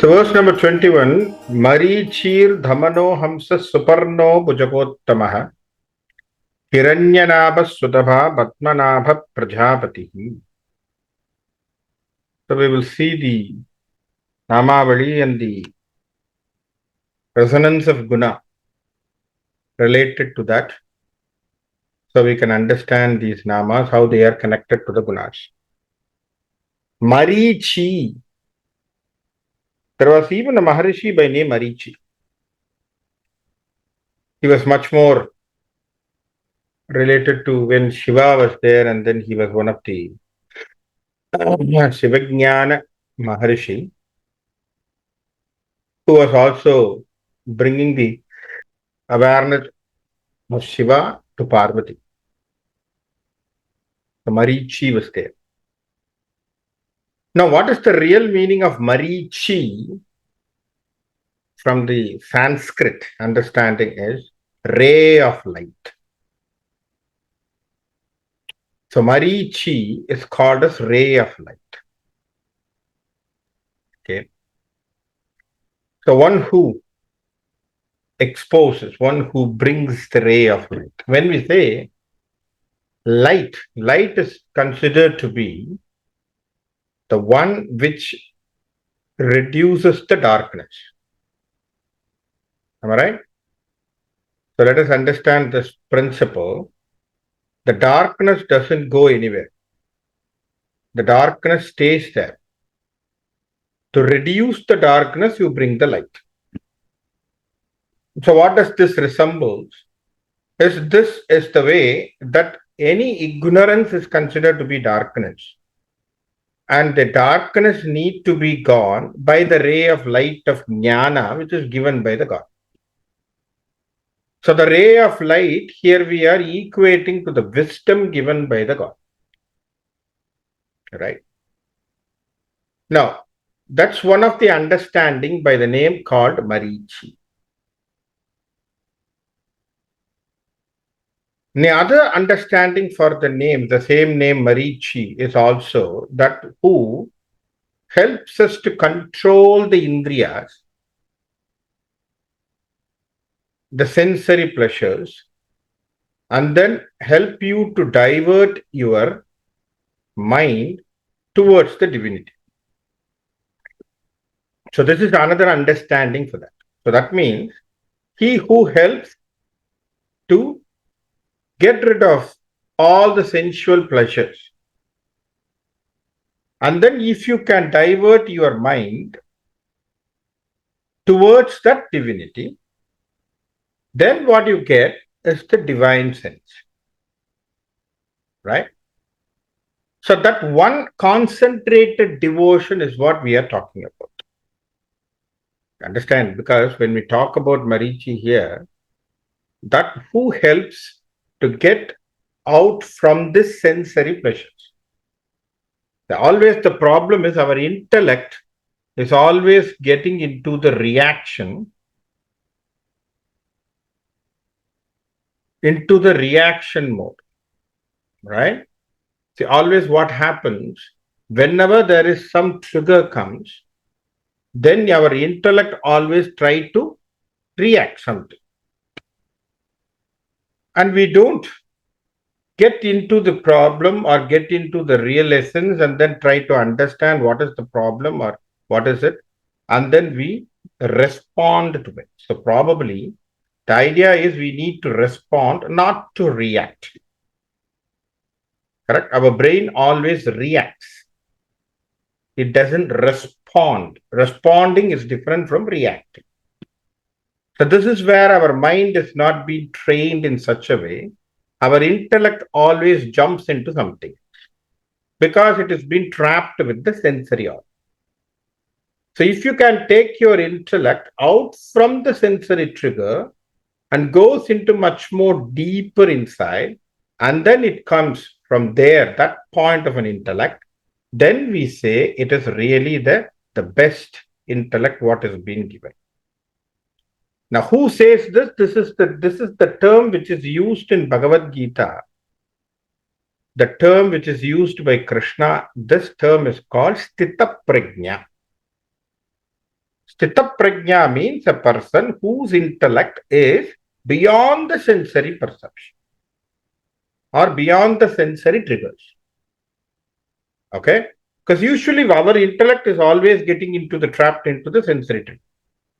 So verse number 21, Marichir Dhamano Hamsa Suparno Bhujakottamah Hiranyanabha Sudabha Batmanabha Prajapati. So we will see the Namavali and the resonance of Guna related to that. So we can understand these Namas, how they are connected to the Gunas. Marichi. There was even a Maharishi by name Marichi. He was much more related to when Shiva was there, and then he was one of the Shivajnana Maharishi, who was also bringing the awareness of Shiva to Parvati. So Marichi was there. Now, what is the real meaning of Marichi from the Sanskrit understanding is ray of light. So Marichi is called as ray of light. Okay. So one who exposes, one who brings the ray of light. When we say light is considered to be the one which reduces the darkness. Am I right? So let us understand this principle. The darkness doesn't go anywhere. The darkness stays there. To reduce the darkness, you bring the light. So what does this resemble? This is the way that any ignorance is considered to be darkness. And the darkness need to be gone by the ray of light of jnana, which is given by the God. So the ray of light, here we are equating to the wisdom given by the God. Right? Now, that's one of the understanding by the name called Marichi. The other understanding for the name, the same name Marichi, is also that who helps us to control the indriyas, the sensory pleasures, and then help you to divert your mind towards the divinity. So this is another understanding for that. So that means he who helps to get rid of all the sensual pleasures. And then if you can divert your mind towards that divinity, then what you get is the divine sense. Right? So that one concentrated devotion is what we are talking about. Understand? Because when we talk about Marichi here, that who helps to get out from this sensory pleasures. Always the problem is our intellect is always getting into the reaction, mode. Right? See, always what happens, whenever there is some trigger comes, then our intellect always try to react something. And we don't get into the problem or get into the real essence and then try to understand what is the problem or what is it. And then we respond to it. So probably the idea is we need to respond, not to react. Correct? Our brain always reacts. It doesn't respond. Responding is different from reacting. So this is where our mind is not being trained in such a way. Our intellect always jumps into something because it has been trapped with the sensory organ. So if you can take your intellect out from the sensory trigger and goes into much more deeper inside, and then it comes from there, that point of an intellect, then we say it is really the best intellect what has been given. Now, who says this? This is the term which is used in Bhagavad Gita. The term which is used by Krishna, this term is called Sthita Prajna. Sthita prajna means a person whose intellect is beyond the sensory perception or beyond the sensory triggers. Okay? Because usually our intellect is always getting into the trapped into the sensory trigger.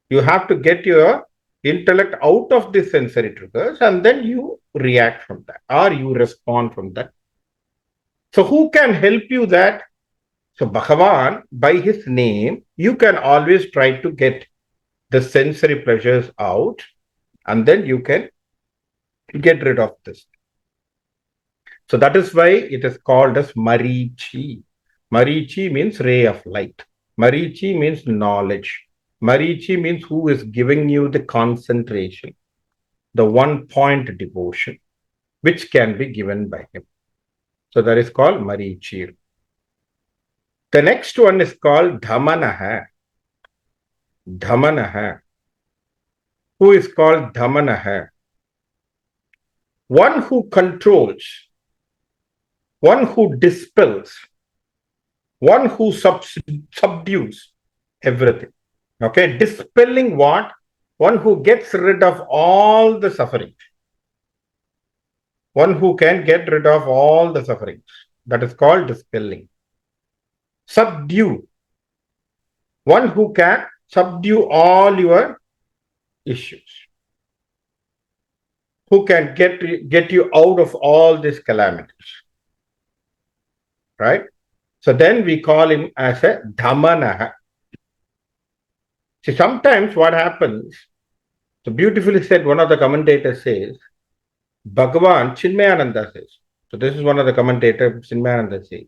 You have to get your intellect out of the sensory triggers and then you react from that or you respond from that. So who can help you that? So Bhagavan, by his name, you can always try to get the sensory pleasures out and then you can get rid of this. So that is why it is called as Marichi. Marichi means ray of light. Marichi means knowledge. Marichi means who is giving you the concentration, the one point devotion, which can be given by him. So that is called Marichi. The next one is called Dhamanaha. Dhamanaha. Who is called Dhamanaha? One who controls, one who dispels, one who subdues everything. Okay, dispelling what? One who gets rid of all the suffering. One who can get rid of all the sufferings. That is called dispelling. Subdue. One who can subdue all your issues. Who can get you out of all these calamities. Right? So then we call him as a Dhamanaha. See, sometimes what happens, so beautifully said, one of the commentators says, Bhagavan, Chinmayananda says, so this is one of the commentators, Chinmayananda says,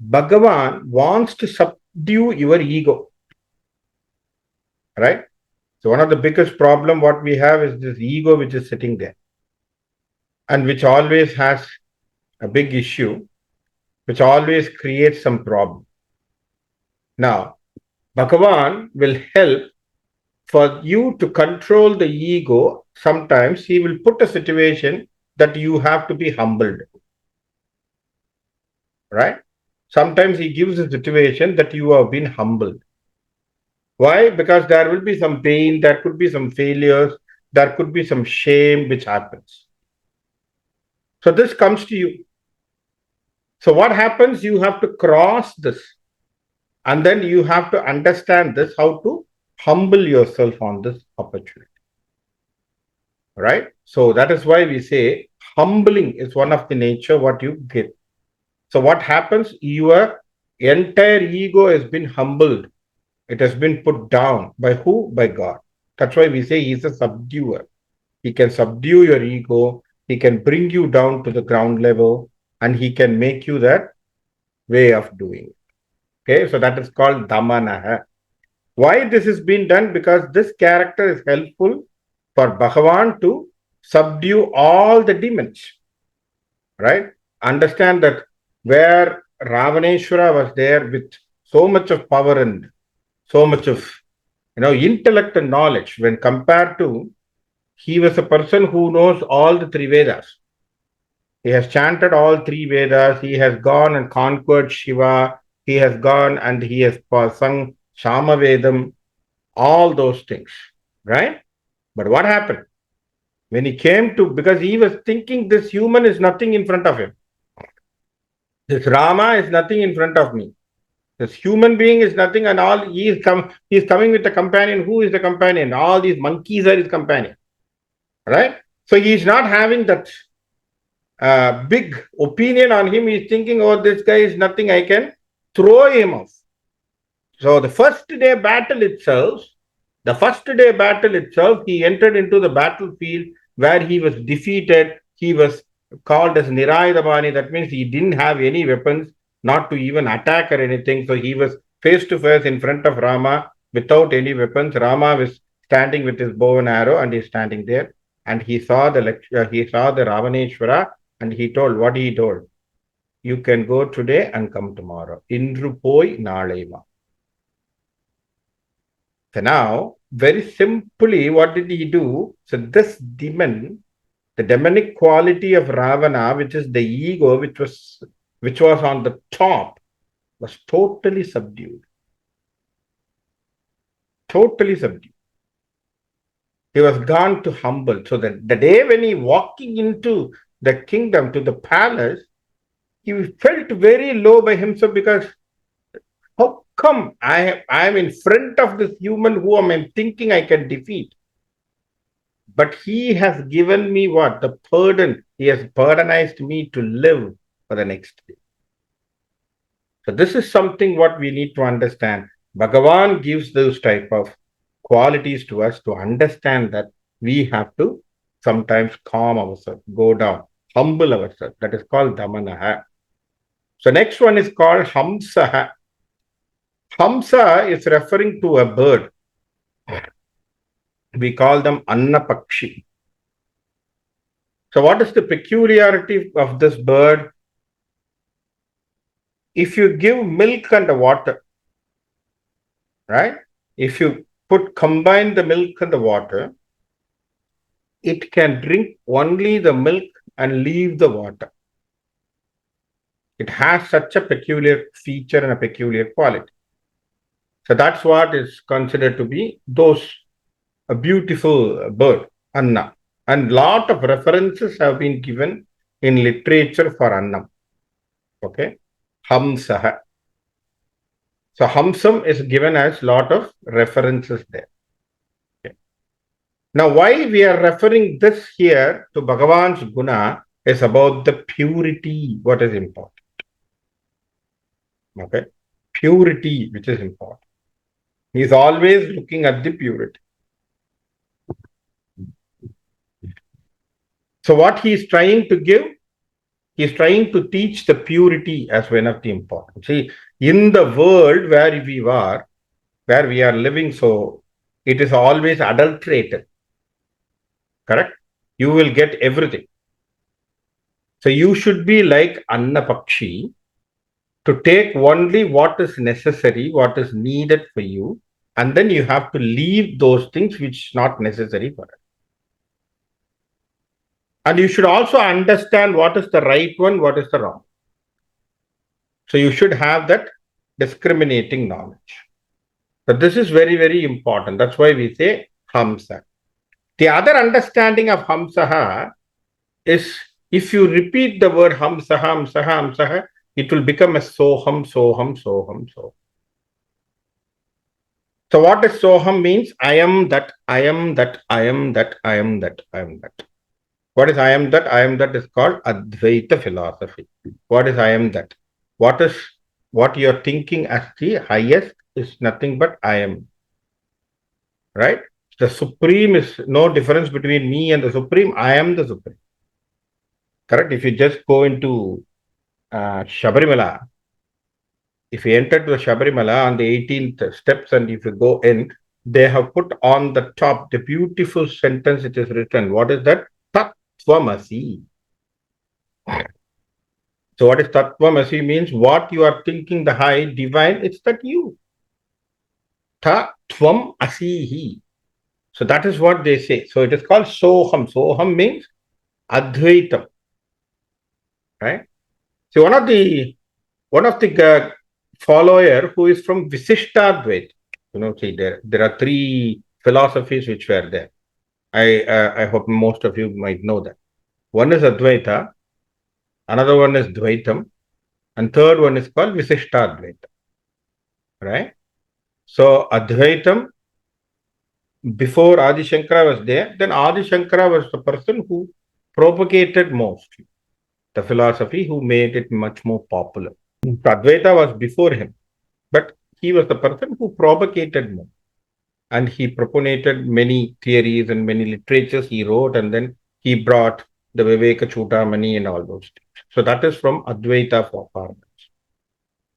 Bhagavan wants to subdue your ego. Right? So one of the biggest problem what we have is this ego which is sitting there and which always has a big issue, which always creates some problem. Now, Bhagavan will help for you to control the ego. Sometimes he will put a situation that you have to be humbled. Right? Sometimes he gives a situation that you have been humbled. Why? Because there will be some pain, there could be some failures, there could be some shame which happens. So this comes to you. So what happens? You have to cross this. And then you have to understand this, how to humble yourself on this opportunity. Right? So that is why we say humbling is one of the nature what you get. So what happens? Your entire ego has been humbled. It has been put down. By who? By God. That's why we say he's a subduer. He can subdue your ego. He can bring you down to the ground level and he can make you that way of doing it. Okay, so that is called Dhamanaha. Why this is being done? Because this character is helpful for Bhagavan to subdue all the demons. Right? Understand that where Ravaneshwara was there with so much of power and so much of intellect and knowledge, when compared to, he was a person who knows all the three Vedas. He has chanted all three Vedas. He has gone and conquered Shiva. He has gone and he has sung Shama Vedam, all those things. Right? But what happened? When he came to, because he was thinking this human is nothing in front of him. This Rama is nothing in front of me. This human being is nothing, and all he is coming with a companion. Who is the companion? All these monkeys are his companion. Right? So he is not having that big opinion on him. He is thinking, oh, this guy is nothing, I can throw him off. So the first day battle itself, he entered into the battlefield where he was defeated. He was called as Nirayadamani. That means he didn't have any weapons, not to even attack or anything. So he was face to face in front of Rama without any weapons. Rama was standing with his bow and arrow and he's standing there. And he saw the Ravaneshwara and he told, what he told? You can go today and come tomorrow. Indru poi nalema. So now, very simply, what did he do? So this demon, the demonic quality of Ravana, which is the ego, which was on the top, was totally subdued. totally subdued. He was gone to humble. So that the day when he walking into the kingdom, to the palace, he felt very low by himself because how come I am in front of this human whom I'm thinking I can defeat? But he has given me what? The pardon. He has pardonized me to live for the next day. So this is something what we need to understand. Bhagavan gives those type of qualities to us to understand that we have to sometimes calm ourselves, go down, humble ourselves. That is called Damanaha. So next one is called Hamsaha. Hamsa is referring to a bird. We call them Annapakshi. So what is the peculiarity of this bird? If you give milk and water, right? If you combine the milk and the water, it can drink only the milk and leave the water. It has such a peculiar feature and a peculiar quality. So that's what is considered to be a beautiful bird, Anna. And lot of references have been given in literature for Annam. Okay. Hamsaha. So Hamsam is given as lot of references there. Okay. Now, why we are referring this here to Bhagavan's guna is about the purity, what is important. Okay. Purity, which is important. He is always looking at the purity. So what he is trying to give, he is trying to teach the purity as one of the important. See, in the world where we are living, so it is always adulterated. Correct? You will get everything. So you should be like Annapakshi, to take only what is necessary, what is needed for you, and then you have to leave those things which not necessary for it. And you should also understand what is the right one, what is the wrong. So you should have that discriminating knowledge. But this is very, very important. That's why we say Hamsa. The other understanding of Hamsaha is if you repeat the word Hamsaha, Hamsaha, Hamsaha, it will become a Soham, Soham, Soham, Soham. So what does Soham means? I am that, I am that, I am that, I am that, I am that. What is I am that? I am that is called Advaita philosophy. What is I am that? What you are thinking as the highest is nothing but I am. Right? The Supreme is no difference between me and the Supreme. I am the Supreme. Correct? If you just go into Shabarimala, if you enter to the Shabarimala on the 18th steps and if you go in, they have put on the top the beautiful sentence it is written. What is that? Tattvamasi. So what is Tattvamasi means? What you are thinking the high divine, it's that you. Tattvam asihi. So that is what they say. So it is called Soham. Soham means Advaitam. Right? So one of the follower who is from Visishtadvaita. See there are three philosophies which were there. I hope most of you might know that. One is Advaita, another one is Dvaitam, and third one is called Visishtadvaita. Right? So Advaitam, before Adi Shankara was there, then Adi Shankara was the person who propagated most the philosophy, who made it much more popular. Advaita was before him, but he was the person who propagated more. And he propagated many theories and many literatures he wrote, and then he brought the Viveka Chudamani and all those things. So that is from Advaita forefathers.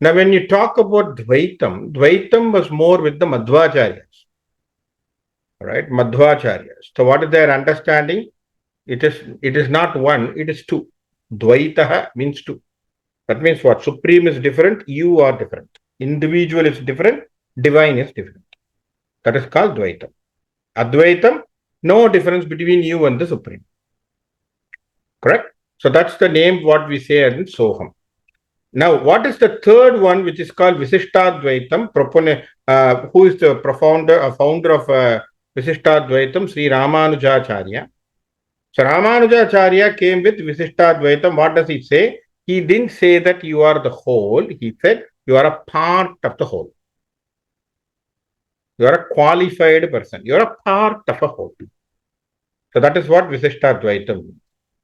Now, when you talk about Dvaitam was more with the Madhvacharyas. Right? Madhvacharyas. So what is their understanding? It is not one, it is two. Dvaitaha means two. That means what? Supreme is different, you are different. Individual is different, divine is different. That is called Dvaitam. Advaitam, no difference between you and the Supreme. Correct? So that's the name what we say as Soham. Now, what is the third one, which is called Visishtadvaitam? Who is the founder of Visishtadvaitam? Sri Ramanujacharya. So Ramanujacharya came with Visishtadvaitam. What does he say? He didn't say that you are the whole. He said you are a part of the whole. You are a qualified person. You are a part of a whole. So that is what Visishtadvaitam means.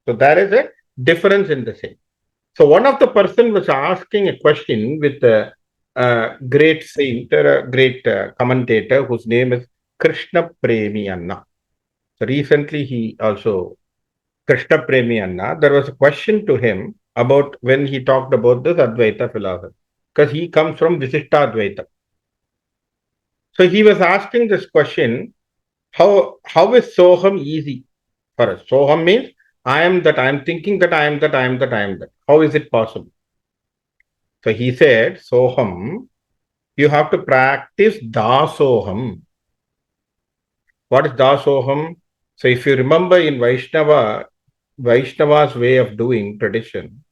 So there is a difference in the same. So one of the person was asking a question with a great saint or a great commentator whose name is Krishna Premi Anna. So recently he also, Krishna Premi Anna, there was a question to him about when he talked about this Advaita philosophy, because he comes from Visishta Advaita. So he was asking this question, how is Soham easy for us? Soham means I am that, I am thinking that, I am that, I am that, I am that. How is it possible? So he said, Soham, you have to practice Dasoham. What is Dasoham? So if you remember in Vaishnava's way of doing tradition,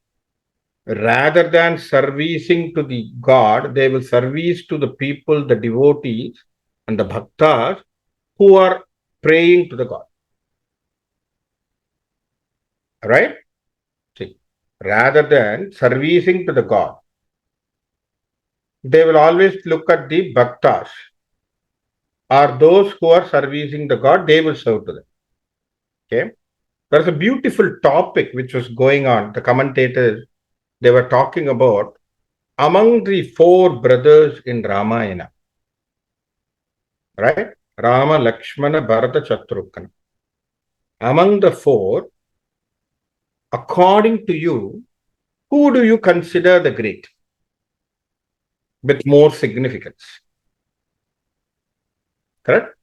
rather than servicing to the God, they will service to the people, the devotees and the bhaktas who are praying to the God. Right? See, rather than servicing to the God, they will always look at the bhaktas or those who are servicing the God, they will serve to them. Okay? There's a beautiful topic which was going on. The commentators, they were talking about among the four brothers in Ramayana, right? Rama, Lakshmana, Bharata, Shatrugna. Among the four, according to you, who do you consider the great with more significance? Correct?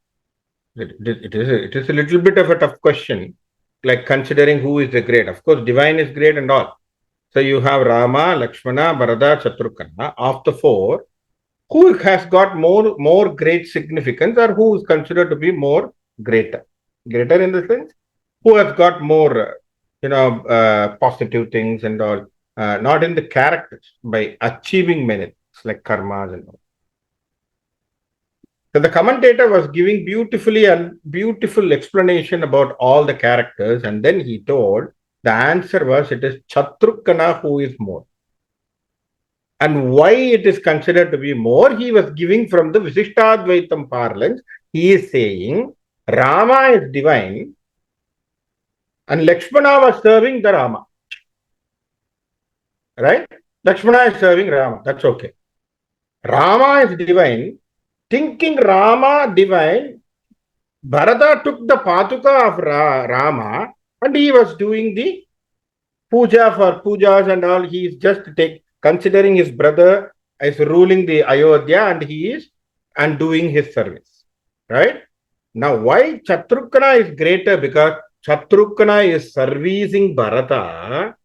It is a little bit of a tough question, like considering who is the great. Of course, divine is great and all. So you have Rama, Lakshmana, Bharata, Shatrugna. Of the four, who has got more great significance or who is considered to be more greater? Greater in the sense, who has got more, positive things and all, not in the characters, by achieving many things like karmas and all. So the commentator was giving beautiful explanation about all the characters, and then he told the answer was it is Shatrugna who is more. And why it is considered to be more, he was giving from the Visishtadvaitam parlance. He is saying Rama is divine and Lakshmana was serving the Rama. Right? Lakshmana is serving Rama. That's okay. Rama is divine. Thinking Rama divine, Bharata took the Patuka of Rama and he was doing the puja for pujas and all. He is just considering his brother as ruling the Ayodhya and he is doing his service. Right? Now, why Shatrugna is greater? Because Shatrugna is servicing Bharata,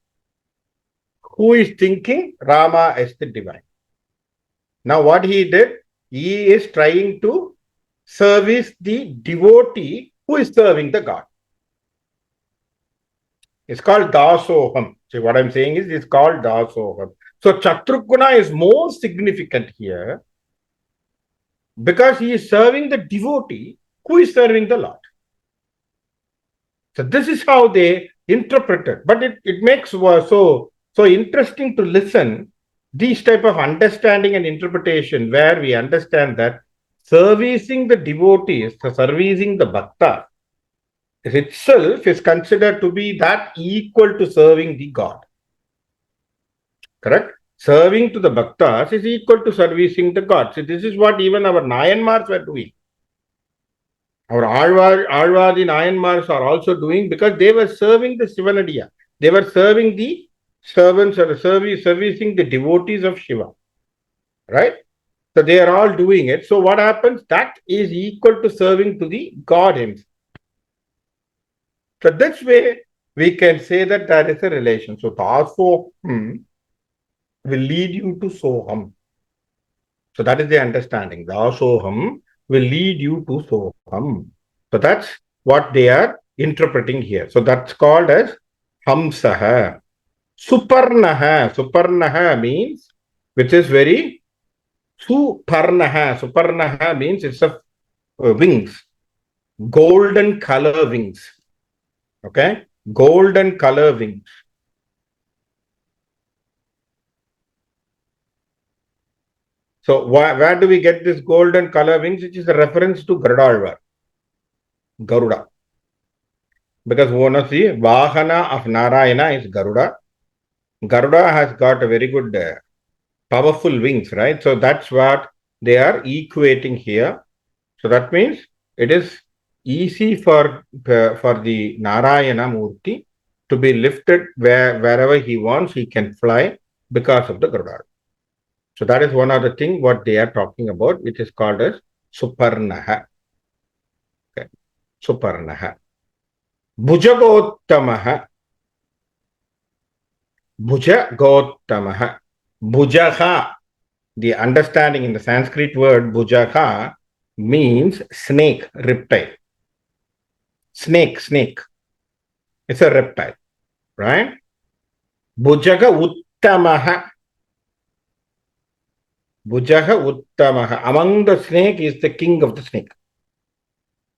who is thinking Rama as the divine. Now, what he did, he is trying to service the devotee who is serving the God. It's called Dasoham. See, what I'm saying is it's called Dasoham. So, Shatrugna is more significant here because he is serving the devotee who is serving the Lord. So, this is how they interpret it. But it makes so interesting to listen these type of understanding and interpretation where we understand that servicing the devotees, servicing the bhakta itself is considered to be that equal to serving the God. Correct? Serving to the bhaktas is equal to servicing the God. So this is what even our Nayanmars were doing. Our Alvadi Nayanmars are also doing because they were serving the Sivanadiya. They were serving the servants or servicing the devotees of Shiva. Right? So they are all doing it. So what happens? That is equal to serving to the God himself. So this way, we can say that there is a relation. So Dasoham will lead you to Soham. So that is the understanding. Dasoham will lead you to Soham. So that's what they are interpreting here. So that's called as Hamsaha. Suparnaha. Suparnaha means, which is very, Suparnaha. Suparnaha means it's a wings, golden color wings. Okay, golden color wings. So where do we get this golden color wings? Which is a reference to Garuda. Because one of the Vahana of Narayana is Garuda. Garuda has got a very good powerful wings, right? So that's what they are equating here. So that means it is easy for the Narayana Murti to be lifted wherever he wants. He can fly because of the Garuda. So that is one other thing what they are talking about, which is called as Suparnaha. Okay. Suparnaha. Bhujagottamaha. Bhujagottamaha. Bhujaha. The understanding in the Sanskrit word Bhujaha means snake, reptile. Snake. It's a reptile, right? Bhujaga Uttamaha. Bhujaha Uttamaha. Among the snake is the king of the snake.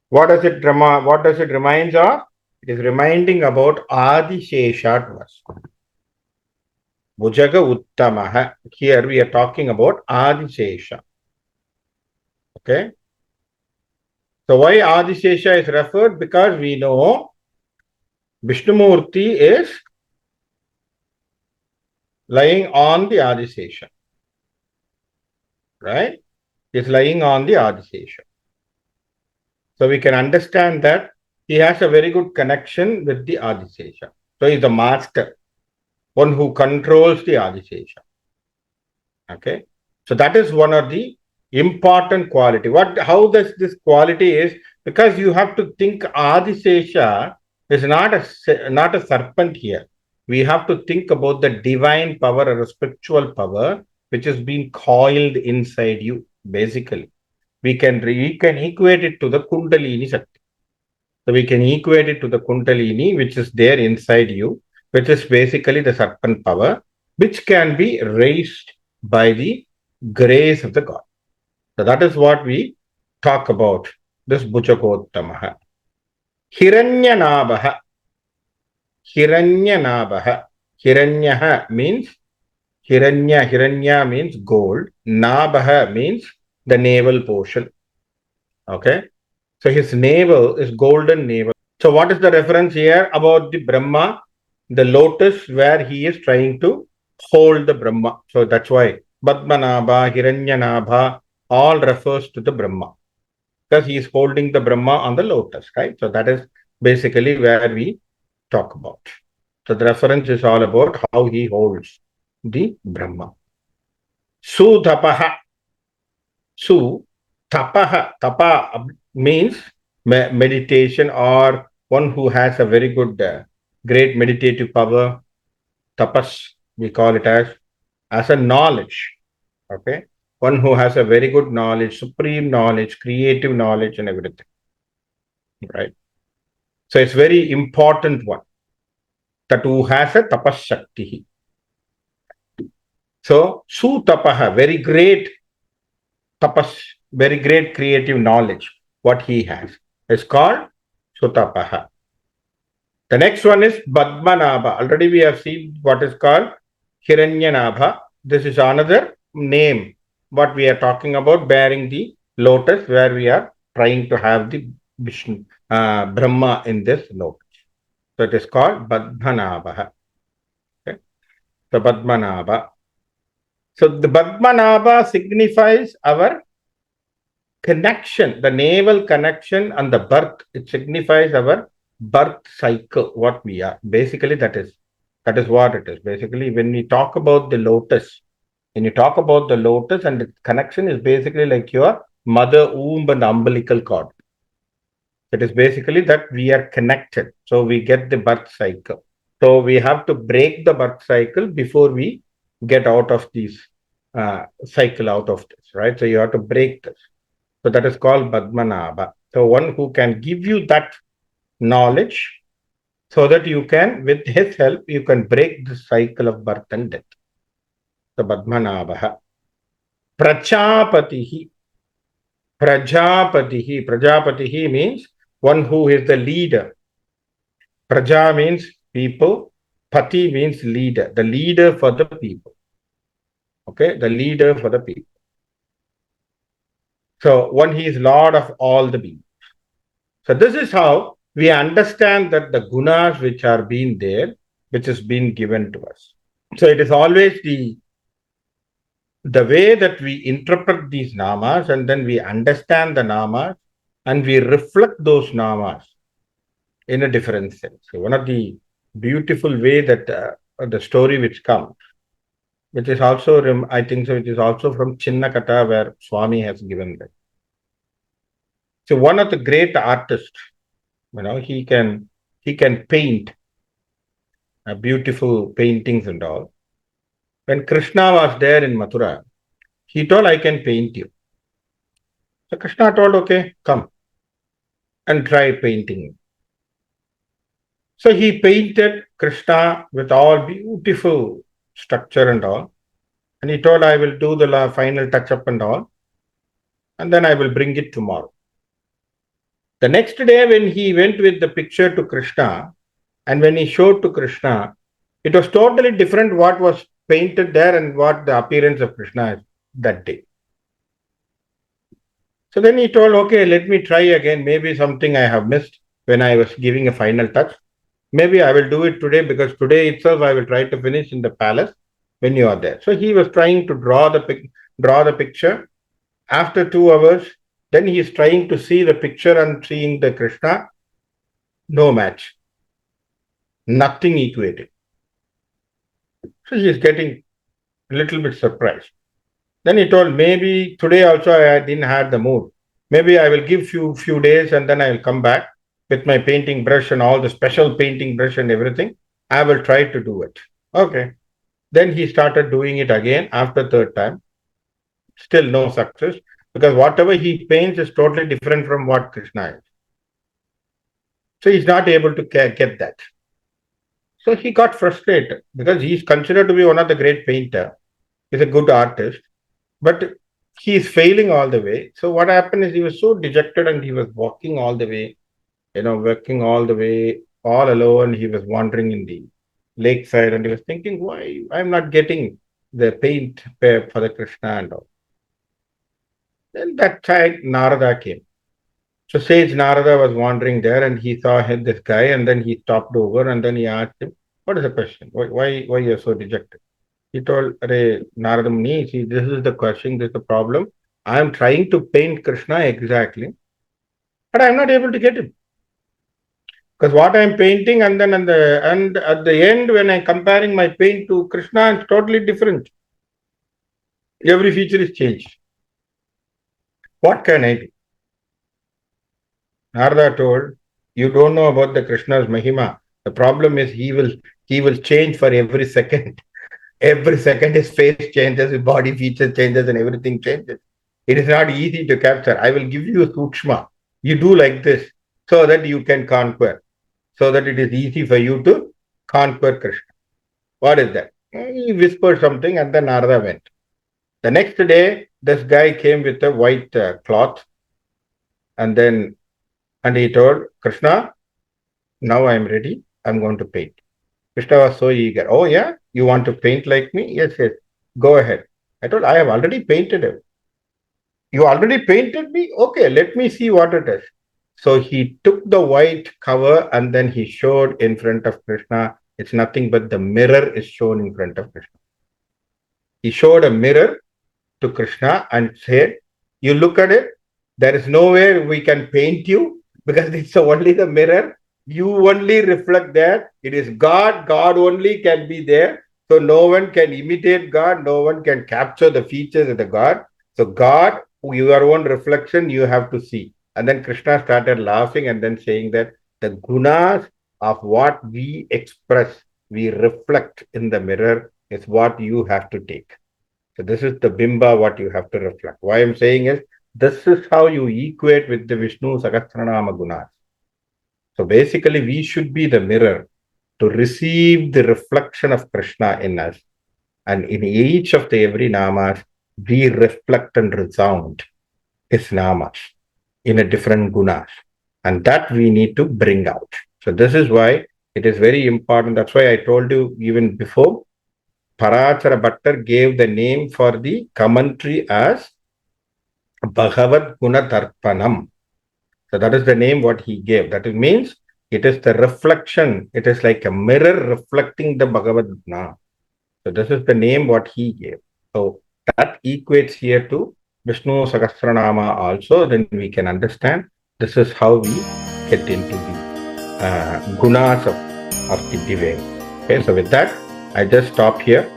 What does it remind of? It is reminding about Adishesha to us. Bhujaga Uttamaha. Here we are talking about Adishesha. Okay. So why Adishesha is referred? Because we know Vishnumurti is lying on the Adishesha. Right? Is lying on the Adishesha. So we can understand that he has a very good connection with the Adishesha. So he is the master, one who controls the Adishesha. Okay. So that is one of the important quality. How does this quality is? Because you have to think Adishesha is not a serpent here. We have to think about the divine power or a spiritual power which has been coiled inside you, basically. We can equate it to the Kundalini Shakti. So we can equate it to the Kundalini, which is there inside you, which is basically the serpent power, which can be raised by the grace of the God. So that is what we talk about, this Bhujagottamaha. Hiranyanabaha. Hiranyanabaha. Hiranyaha means Hiranya means gold. Nabaha means the navel portion. Okay. So his navel is golden navel. So what is the reference here about the Brahma? The lotus where he is trying to hold the Brahma. So that's why Padmanabha, Hiranyanabha all refers to the Brahma. Because he is holding the Brahma on the lotus, right? So that is basically where we talk about. So the reference is all about how he holds the Brahma. Sudhapaha. Tapaha. Tapa means meditation or one who has a very good, great meditative power. Tapas, we call it as a knowledge. Okay. One who has a very good knowledge, supreme knowledge, creative knowledge and everything. Right. So it's very important one. That who has a tapas shakti. So Sutapaha, very great tapas, very great creative knowledge, what he has. It's called Sutapaha. The next one is Padmanabha. Already we have seen what is called Hiranyanabha. This is another name, what we are talking about, bearing the lotus, where we are trying to have the Vishnu, Brahma in this lotus. So it is called Padmanabha. Okay. So Padmanabha. So the Padmanabha signifies our connection, the naval connection and the birth. It signifies our birth cycle, what we are. Basically, that is what it is. Basically, when we talk about the lotus, and the connection is basically like your mother womb and umbilical cord. It is basically that we are connected. So we get the birth cycle. So we have to break the birth cycle before we get out of this cycle out of this, right? So you have to break this. So that is called Padmanabha. So one who can give you that knowledge. so that you can, with his help, you can break the cycle of birth and death. The Padmanabha. Prachapatihi. Prajapatihi. Prajapatihi means one who is the leader. Praja means people. Pati means leader. The leader for the people. Okay, the leader for the people. So one he is Lord of all the beings. So this is how we understand that the gunas which are being there, which has been given to us. So it is always the way that we interpret these namas, and then we understand the namas and we reflect those namas in a different sense. So one of the beautiful way that the story which comes, which is also, I think so, it is also from Chinna Kata where Swami has given that. So one of the great artists, he can paint beautiful paintings and all. When Krishna was there in Mathura, he told, I can paint you. So Krishna told, okay, come and try painting. So he painted Krishna with all beautiful structure and all. And he told, I will do the final touch up and all. And then I will bring it tomorrow. The next day, when he went with the picture to Krishna, and when he showed to Krishna, it was totally different what was painted there and what the appearance of Krishna is that day. So then he told, okay, let me try again. Maybe something I have missed when I was giving a final touch. Maybe I will do it today, because today itself I will try to finish in the palace when you are there. So he was trying to draw the picture. After 2 hours, then he is trying to see the picture and seeing the Krishna. No match. Nothing equated. So he is getting a little bit surprised. Then he told, maybe today also I didn't have the mood. Maybe I will give few days and then I will come back with my painting brush and all the special painting brush and everything. I will try to do it. Okay. Then he started doing it again after third time. Still no success, because whatever he paints is totally different from what Krishna is. So he's not able to get that. So he got frustrated because he's considered to be one of the great painter. He's a good artist, but he's failing all the way. So what happened is he was so dejected and he was walking all the way, working all the way, all alone. He was wandering in the lakeside and he was thinking, why I'm not getting the paint for the Krishna and all. Then that time Narada came. So Sage Narada was wandering there and he saw this guy, and then he stopped over and then he asked him, what is the question? Why you're so dejected? He told, Narada Muni, see, this is the question, this is the problem. I am trying to paint Krishna exactly, but I'm not able to get him. Because what I'm painting and then at the end, when I'm comparing my paint to Krishna, it's totally different. Every feature is changed. What can I do? Narada told, you don't know about the Krishna's Mahima. The problem is he will change for every second. Every second his face changes, his body features changes, and everything changes. It is not easy to capture. I will give you a sukshma. You do like this so that you can conquer, so that it is easy for you to conquer Krishna. What is that? He whispered something and then Narada went. The next day, this guy came with a white cloth and he told, Krishna, now I am ready. I'm going to paint. Krishna was so eager. Oh, yeah? You want to paint like me? Yes, yes. Go ahead. I told, I have already painted him. You already painted me? Okay, let me see what it is. So he took the white cover and then he showed in front of Krishna. It's nothing but the mirror is shown in front of Krishna. He showed a mirror to Krishna and said, you look at it, there is nowhere we can paint you because it's only the mirror. You only reflect there. It is God. God only can be there. So no one can imitate God. No one can capture the features of the God. So God, your own reflection, you have to see. And then Krishna started laughing and then saying that the gunas of what we express, we reflect in the mirror is what you have to take. So this is the bimba, what you have to reflect. Why I'm saying is, this is how you equate with the Vishnu Sahasranamam gunas. So basically, we should be the mirror to receive the reflection of Krishna in us. And in each of the every namas, we reflect and resound his namas in a different gunas. And that we need to bring out. So this is why it is very important. That's why I told you even before, Parachara Bhattar gave the name for the commentary as Bhagavad Guna Tarpanam. So that is the name what he gave. That means it is the reflection. It is like a mirror reflecting the Bhagavad Guna. So this is the name what he gave. So that equates here to Vishnu Sahasranama also. Then we can understand this is how we get into the gunas of the divine. Okay, so with that, I just stop here.